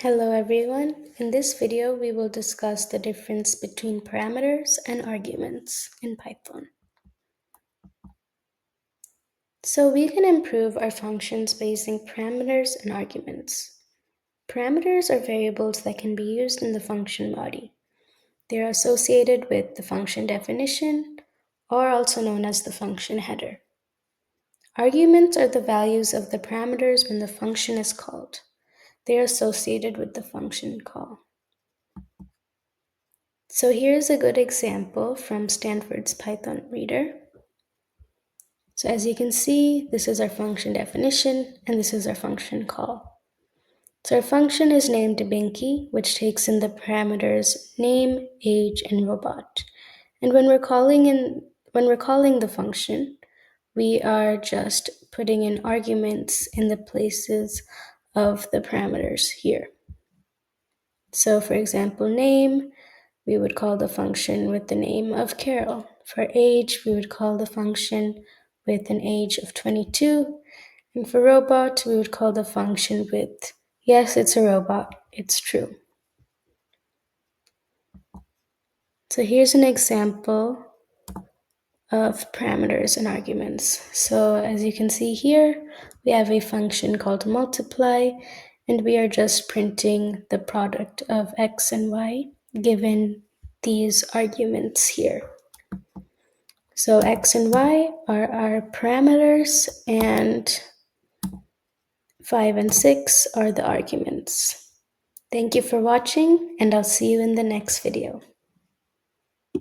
Hello everyone. In this video, we will discuss the difference between parameters and arguments in Python. So we can improve our functions by using parameters and arguments. Parameters are variables that can be used in the function body. They are associated with the function definition, or also known as the function header. Arguments are the values of the parameters when the function is called. They are associated with the function call. So here's a good example from Stanford's Python reader. So as you can see, this is our function definition, and this is our function call. So our function is named Binky, which takes in the parameters name, age, and robot. And when we're calling the function, we are just putting in arguments in the places of the parameters here. So for example, name, we would call the function with the name of Carol. For age, we would call the function with an age of 22. And for robot, we would call the function with, yes, it's a robot, it's true. So here's an example of parameters and arguments. So as you can see here, we have a function called multiply, and we are just printing the product of x and y given these arguments here. So x and y are our parameters, and 5 and 6 are the arguments. Thank you for watching, and I'll see you in the next video.